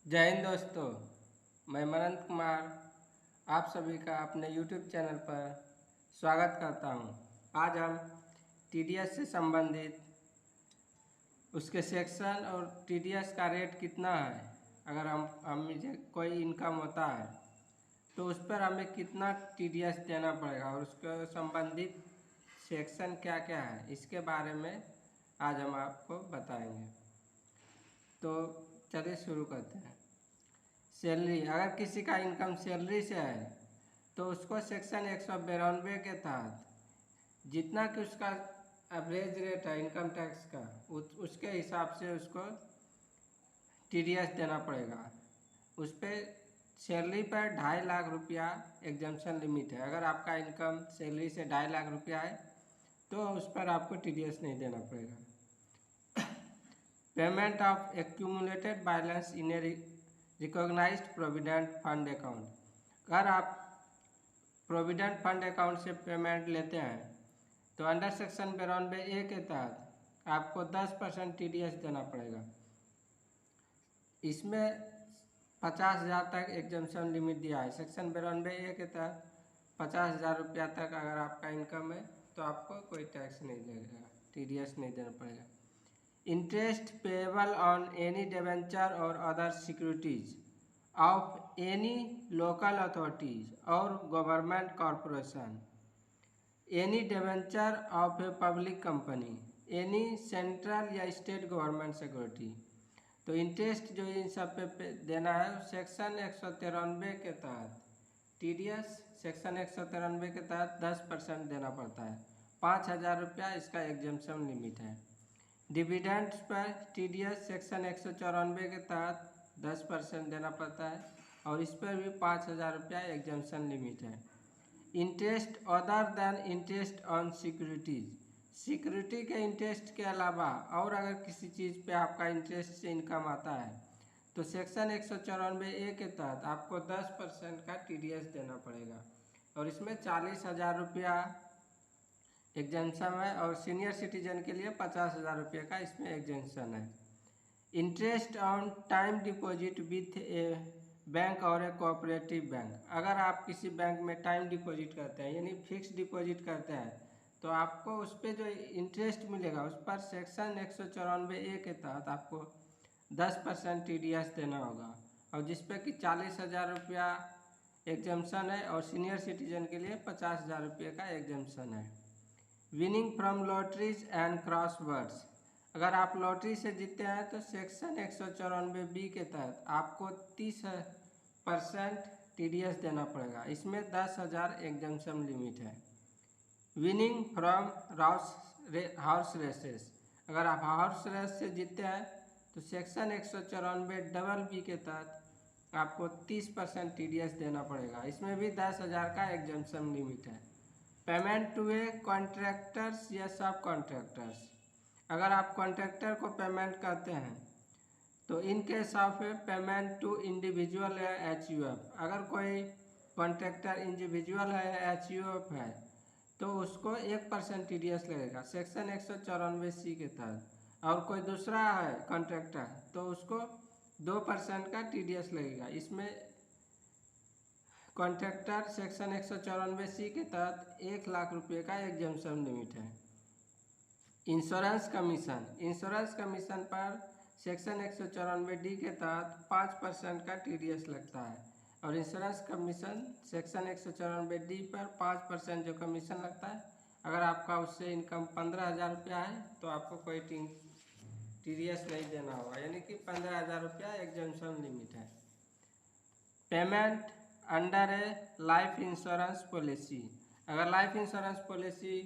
जय हिंद दोस्तों। मैं मनंत कुमार आप सभी का अपने YouTube चैनल पर स्वागत करता हूं। आज हम TDS से संबंधित उसके सेक्शन और TDS का रेट कितना है, अगर हम मुझे कोई इनकम होता है तो उस पर हमें कितना TDS देना पड़ेगा और उसके संबंधित सेक्शन क्या क्या है, इसके बारे में आज हम आपको बताएंगे। तो चलिए शुरू करते हैं। सैलरी, अगर किसी का इनकम सैलरी से है तो उसको सेक्शन 192 के तहत जितना कि उसका एवरेज रेट है इनकम टैक्स का उसके हिसाब से उसको TDS देना पड़ेगा। उस पर सैलरी पर 2.5 लाख रुपया एग्जम्पशन लिमिट है। अगर आपका इनकम सैलरी से 2.5 लाख रुपया है तो उस पर आपको TDS नहीं देना पड़ेगा। Payment of accumulated balance in a recognised provident fund account, अगर आप प्रोविडेंट फंड अकाउंट से पेमेंट लेते हैं तो अंडर सेक्शन 92A के तहत आपको 10% TDS देना पड़ेगा। इसमें 50,000 तक एग्जम्पशन लिमिट दिया है। सेक्शन 92A के तहत 50,000 रुपया तक अगर आपका इनकम है तो आपको कोई टैक्स नहीं लगेगा, TDS नहीं देना पड़ेगा। Interest payable on any debenture और other securities of any local authorities और government corporation, any debenture of a public company, any central या स्टेट गवर्नमेंट सिक्योरिटी। तो इंटरेस्ट जो इन सब पे देना है सेक्शन 193 के तहत TDS सेक्शन 193 के तहत 10% देना पड़ता है। 5,000 रुपया इसका एग्जम्पशन लिमिट है। डिविडेंड्स पर TDS सेक्शन 194 के तहत 10% देना पड़ता है और इस पर भी 5,000 रुपया एग्जम्पशन लिमिट है। Interest other than interest on securities, security के इंटरेस्ट के अलावा और अगर किसी चीज़ पे आपका इंटरेस्ट से इनकम आता है तो सेक्शन 194A के तहत आपको 10% का TDS देना पड़ेगा और इसमें 40,000 रुपया एग्जेंशन है और सीनियर सिटीजन के लिए 50,000 रुपये का इसमें एग्जेंशन है। Interest on time deposit with A bank और ए कोऑपरेटिव बैंक, अगर आप किसी बैंक में टाइम डिपॉजिट करते हैं यानी फिक्स डिपॉजिट करते हैं तो आपको उस पर जो इंटरेस्ट मिलेगा उस पर सेक्शन 194A के तहत आपको 10% TDS देना होगा और जिस पे कि 40,000 रुपया एग्जेंशन है और सीनियर सिटीजन के लिए 50,000 रुपये का एग्जेंशन है। Winning from lotteries and crosswords, अगर आप लॉटरी से जीते हैं तो सेक्शन 194B के तहत आपको 30% TDS देना पड़ेगा। इसमें 10,000 एग्जम्पशन लिमिट है। विनिंग फ्रॉम हॉर्स रेसेस, अगर आप हॉर्स रेस से जीते हैं तो सेक्शन 194BB के तहत आपको 30% TDS देना पड़ेगा। इसमें भी 10,000 का एग्जम्पशन लिमिट है। पेमेंट टू ए कॉन्ट्रैक्टर्स या सब कॉन्ट्रैक्टर्स, अगर आप कॉन्ट्रैक्टर को पेमेंट करते हैं तो in case of payment to individual या HUF, अगर कोई कॉन्ट्रैक्टर इंडिविजुअल है या HUF है तो उसको 1% TDS लगेगा सेक्शन 194C के तहत, और कोई दूसरा है कॉन्ट्रैक्टर तो उसको 2% का TDS लगेगा। इसमें कॉन्ट्रैक्टर सेक्शन 194C के तहत 1 लाख रुपये का एग्जम्पशन लिमिट है। इंश्योरेंस कमीशन, इंश्योरेंस कमीशन पर सेक्शन 194D के तहत 5% का TDS लगता है और इंश्योरेंस कमीशन सेक्शन 194D पर 5% जो कमीशन लगता है, अगर आपका उससे इनकम 15,000 रुपया है तो आपको कोई TDS नहीं देना होगा, यानी कि 15,000 रुपया एग्जम्पशन लिमिट है। पेमेंट अंडर ए लाइफ इंश्योरेंस पॉलिसी, अगर लाइफ इंश्योरेंस पॉलिसी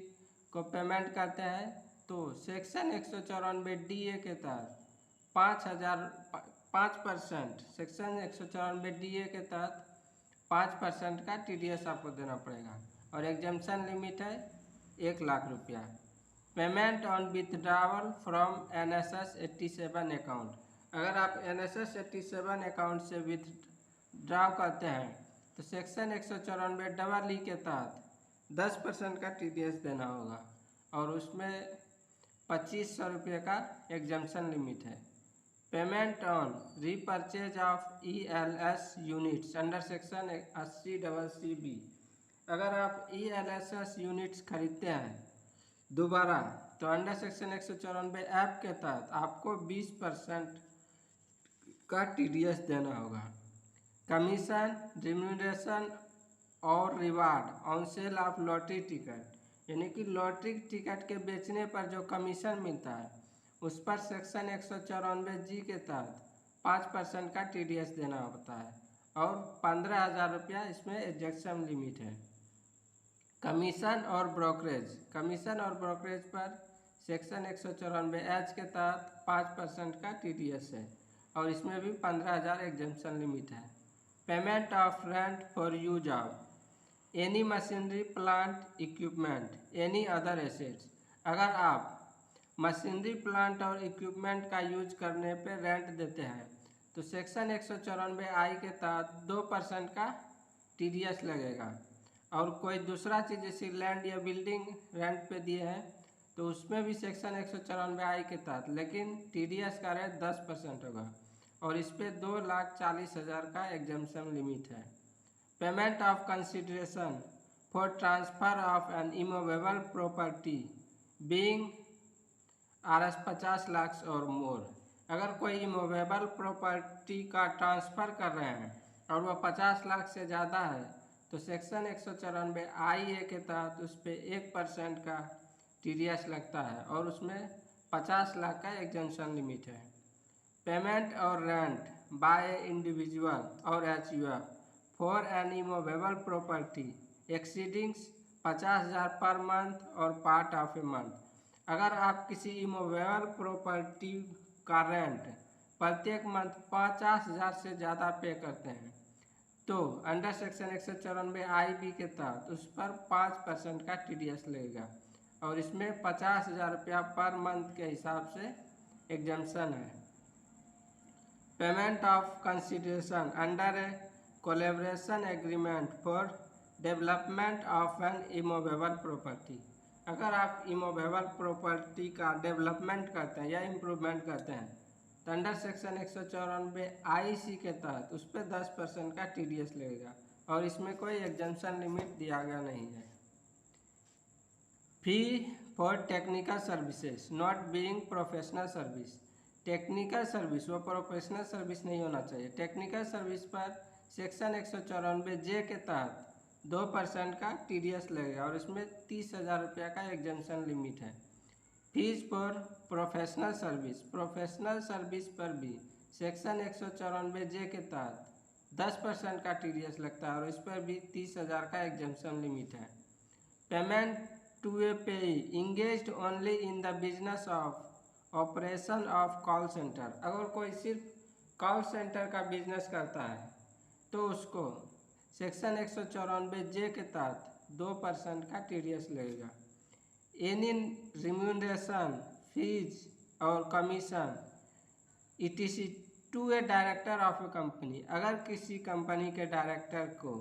को पेमेंट करते हैं तो सेक्शन 194DA के तहत 5% सेक्शन 194DA के तहत 5% का TDS आपको देना पड़ेगा और एग्जम्पशन लिमिट है 1 लाख रुपया। Payment on withdrawal from NSS 87 account, अगर आप NSS 87 अकाउंट से विथड्रॉ करते हैं तो सेक्शन 194EE के तहत 10% का TDS देना होगा और उसमें 2,500 रुपये का एग्जम्पशन लिमिट है। Payment on repurchase of ELS units under section 80CC(b). अगर आप ELS यूनिट्स खरीदते हैं दोबारा तो अंडर सेक्शन 194F के तहत आपको 20% का TDS देना होगा। कमीशन, रिम्यूनरेशन और reward on sale of lottery ticket, यानी कि लॉटरी टिकट के बेचने पर जो कमीशन मिलता है उस पर सेक्शन 194G के तहत 5% का TDS देना होता है और 15,000 रुपया इसमें एग्जेक्शन लिमिट है। कमीशन और ब्रोकरेज पर सेक्शन 194H के तहत 5% का TDS है और इसमें भी 15,000 एग्जेम्पशन लिमिट है। Payment of rent for use of any machinery, plant, equipment, any other assets. अगर आप मशीनरी, प्लांट और इक्विपमेंट का यूज करने पे रेंट देते हैं तो सेक्शन 194I के तहत 2% का TDS लगेगा। और कोई दूसरा चीज़ जैसे लैंड या बिल्डिंग रेंट पे दिए हैं तो उसमें भी सेक्शन 194I के तहत, लेकिन TDS का रेट 10% होगा और इस पर 2,40,000 का एग्जेम्पशन लिमिट है। Payment of consideration for transfer of N immovable property being Rs 50 lakh और मोर। अगर कोई इमूवेबल प्रॉपर्टी का ट्रांसफ़र कर रहे हैं और वह 50 लाख से ज़्यादा है तो सेक्शन 194IA के तहत उस पर 1% का TDS लगता है और उसमें 50 लाख का एग्जेम्पशन लिमिट है। पेमेंट और रेंट बाय इंडिविजुअल और HUF for an immovable property exceeding 50,000 per month और पार्ट ऑफ ए मंथ। अगर आप किसी इमूवेबल प्रॉपर्टी का रेंट प्रत्येक मंथ 50,000 से ज़्यादा पे करते हैं तो अंडर सेक्शन 194IB के तहत उस पर 5% का TDS लगेगा और इसमें 50,000 रुपया पर मंथ के हिसाब से एग्जेम्पशन है। Payment of consideration under A collaboration agreement for development of N immovable property. अगर आप इमूवेबल प्रॉपर्टी का डेवलपमेंट करते हैं या इम्प्रूवमेंट करते हैं तो अंडर सेक्शन 194IC के तहत उस पर 10% का TDS लगेगा और इसमें कोई एग्जेम्पशन लिमिट दिया गया नहीं है। Fee for technical services not being professional service. Technical service वो प्रोफेशनल सर्विस नहीं होना चाहिए। टेक्निकल सर्विस पर सेक्शन 194J के तहत 2% का TDS लगेगा और इसमें 30,000 रुपया का एग्जेम्पशन लिमिट है। फीस फॉर प्रोफेशनल सर्विस पर भी सेक्शन 194J के तहत 10% का TDS लगता है और इस पर भी 30,000 का एग्जेम्पशन लिमिट है। पेमेंट टू ए पेई engaged only in the business of operation of call centre. अगर कोई सिर्फ कॉल सेंटर का बिजनेस करता है तो उसको सेक्शन 194J के तहत 2% का TDS लगेगा। एनी रिम्यूनरेशन, फीस और commission ETC to a director of a company. अगर किसी कंपनी के डायरेक्टर को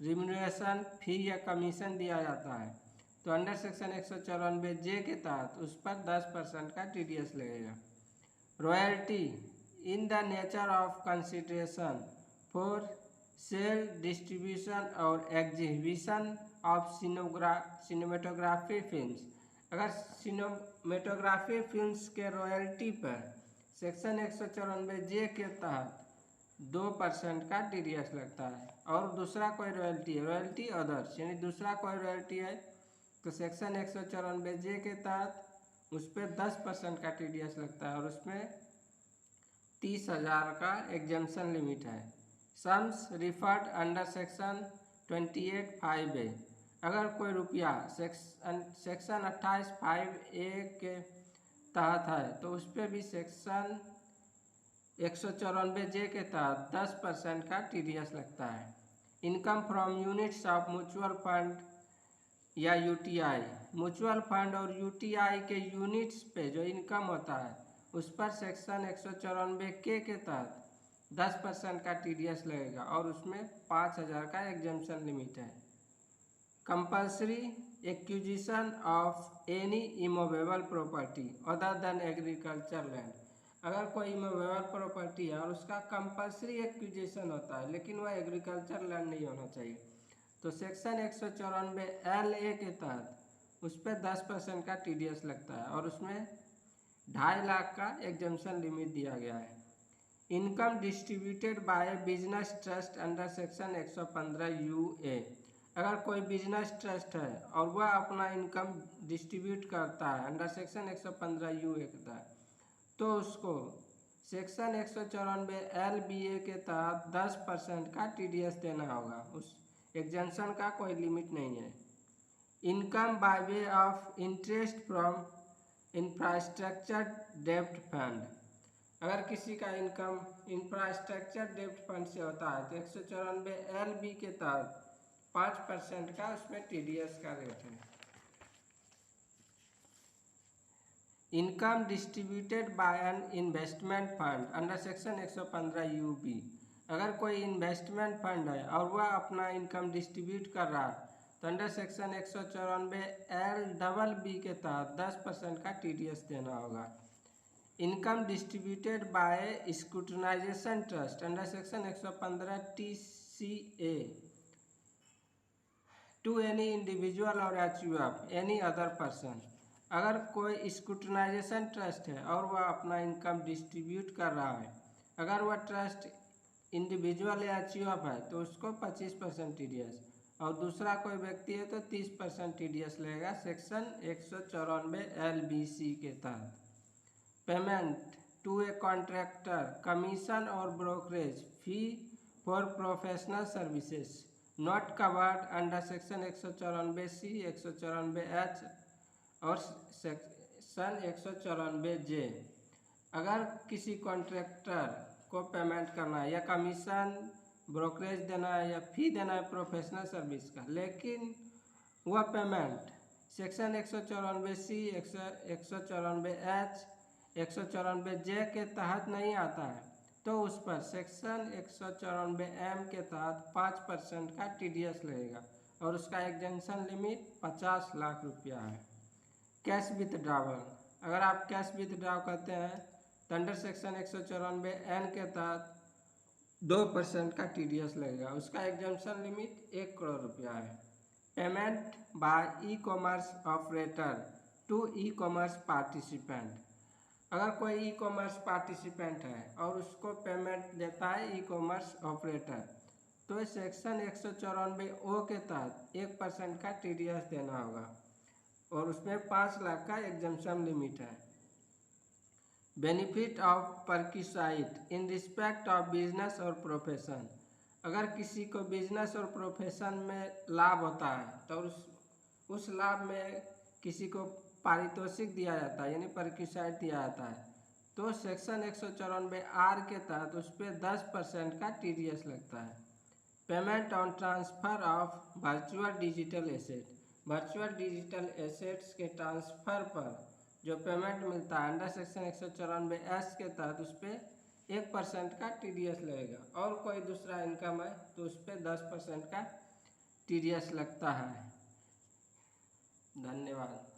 रिम्यूनरेशन, फी या कमीशन दिया जाता है तो अंडर सेक्शन 194J के तहत उस पर 10% का TDS लगेगा। Royalty in the nature of consideration for sale, distribution और एग्जीबिशन ऑफ सिनेमेटोग्राफी फिल्म्स। अगर सिनेमेटोग्राफी फिल्म्स के रॉयल्टी पर सेक्शन 194J के तहत 2% का TDS लगता है और दूसरा कोई रॉयल्टी अदर्स यानी दूसरा कोई रॉयल्टी है तो सेक्शन 194J के तहत उस पर 10% का TDS लगता है और उसमें 30,000 का एग्जेम्पशन लिमिट है। Sums referred under section 28(5)(a)। अगर कोई रुपया सेक्शन 28(5)(a) के तहत है तो उस पर भी सेक्शन 194J के तहत 10% का TDS लगता है। Income from units of mutual fund या UTI। म्यूचुअल फंड और UTI के यूनिट्स पे जो इनकम होता है उस पर सेक्शन 194K के तहत 10% का TDS लगेगा और उसमें 5,000 का एग्जेम्पशन लिमिट है। Compulsory acquisition of any immovable property other than agriculture land. अगर कोई इमूवेबल प्रॉपर्टी है और उसका कंपल्सरी एक्विजिशन होता है लेकिन वह एग्रीकल्चर लैंड नहीं होना चाहिए, तो सेक्शन 194 LA के तहत उस पर 10% का TDS लगता है और उसमें 2.5 लाख का एग्जम्पशन लिमिट दिया गया है। Income distributed by business trust under section 115 UA, अगर कोई बिजनेस ट्रस्ट है और वह अपना इनकम डिस्ट्रीब्यूट करता है अंडर सेक्शन 115 UA के तहत, तो उसको सेक्शन 194LBA के तहत 10% का TDS देना होगा। उस एग्जेंशन का कोई लिमिट नहीं है। Income by way of interest from infrastructure डेब्ट फंड, अगर किसी का इनकम इंफ्रास्ट्रक्चर डेब्ट फंड से होता है तो 194LB के तहत 5% का उसमें TDS का रेट है। Income distributed bye an investment fund under section 115 UB, अगर कोई इन्वेस्टमेंट फंड है और वह अपना इनकम डिस्ट्रीब्यूट कर रहा है तो अंडर सेक्शन 194LBB के तहत 10% का TDS देना होगा। Income distributed by securitisation trust under section 115 TCA to any individual और HUF एनी अदर पर्सन, अगर कोई स्क्रूटनाइजेशन ट्रस्ट है और वह अपना इनकम डिस्ट्रीब्यूट कर रहा है, अगर वह ट्रस्ट इंडिविजुअल या HUF है तो उसको 25% TDS और दूसरा कोई व्यक्ति है तो 30% TDS लगेगा सेक्शन 194LBC के तहत। Payment to a contractor commission और brokerage fee for professional services not covered under section 194C 194H और सेक्शन 194J, अगर किसी कॉन्ट्रैक्टर को पेमेंट करना है या कमीशन ब्रोकरेज देना है या फी देना है प्रोफेशनल सर्विस का, लेकिन वह payment section 194C 194H 194J के तहत नहीं आता है, तो उस पर सेक्शन 194M के तहत 5% का TDS लगेगा और उसका एग्जेंशन लिमिट 50 लाख रुपया है। कैश विथड्रावल, अगर आप कैश विथड्रॉ करते हैं तो अंडर सेक्शन 194N के तहत 2% का TDS लगेगा, उसका एग्जेंशन लिमिट 1 करोड़ रुपया है। Payment by e-commerce operator to e-commerce participant, अगर कोई ई-कॉमर्स पार्टिसिपेंट है और उसको पेमेंट देता है ई-कॉमर्स ऑपरेटर, तो सेक्शन 194O के तहत 1% का TDS देना होगा और उसमें 5 लाख का एग्जम्पशन लिमिट है। Benefit of perquisite in respect of business और प्रोफेशन, अगर किसी को बिजनेस और प्रोफेशन में लाभ होता है तो उस लाभ में किसी को पारितोषिक दिया जाता है यानी परक्यूसाइट दिया जाता है, तो सेक्शन 194R के तहत उस पर 10% का TDS लगता है। Payment on transfer of virtual digital asset, virtual digital assets के ट्रांसफ़र पर जो पेमेंट मिलता है अंडर सेक्शन 194S के तहत उस पर 1% का TDS लगेगा और कोई दूसरा इनकम है तो उस पर 10% का TDS लगता है। धन्यवाद।